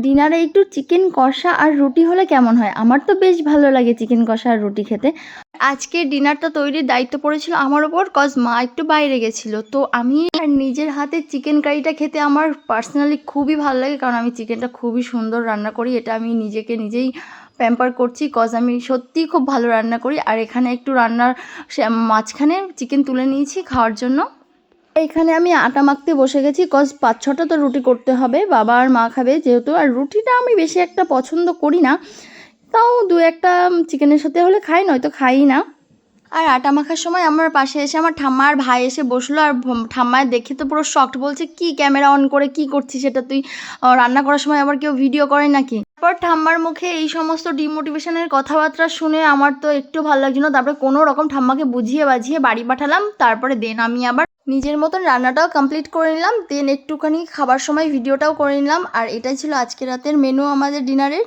ডিনারে একটু চিকেন কষা আর রুটি হলে কেমন হয়? আমার তো বেশ ভালো লাগে চিকেন কষা আর রুটি খেতে। আজকে ডিনারটা তৈরির দায়িত্ব পড়েছিল আমার ওপর, কজ মা একটু বাইরে গেছিলো। তো আমি আর নিজের হাতে চিকেন কারিটা খেতে আমার পার্সোনালি খুবই ভালো লাগে, কারণ আমি চিকেনটা খুবই সুন্দর রান্না করি। এটা আমি নিজেকে নিজেই প্যাম্পার করছি, কজ আমি সত্যিই খুব ভালো রান্না করি। আর এখানে একটু রান্নার মাঝখানে চিকেন তুলে নিয়েছি খাওয়ার জন্য। এখানে আমি আটা মাখতে বসে গেছি, কজ ৫-৬টা তো রুটি করতে হবে, বাবা আর মা খাবে যেহেতু। আর রুটিটা আমি বেশি একটা পছন্দ করি না, তাও ২-১টা চিকেনের সাথে হলে খাই, নয়তো খাই না। আর আটা মাখার সময় আমার পাশে এসে আমার ঠাম্মা আর ভাই এসে বসলো। আর ঠাম্মায় দেখে তো পুরো শকড, বলছে কি ক্যামেরা অন করে কি করছিস, সেটা তুই রান্না করার সময় আবার কেউ ভিডিও করে নাকি? তারপর ঠাম্মার মুখে এই সমস্ত ডিমোটিভেশনের কথাবার্তা শুনে আমার তো একটু ভালো লাগছিল না। তারপরে কোনো রকম ঠাম্মাকে বুঝিয়ে বাঝিয়ে বাড়ি পাঠালাম। তারপরে দেন আমি আবার নিজের মতন রান্নাটাও কমপ্লিট করে নিলাম। দেন একটুখানি খাবার সময় ভিডিওটাও করে নিলাম। আর এটাই ছিল আজকে রাতের মেনু আমাদের ডিনারের।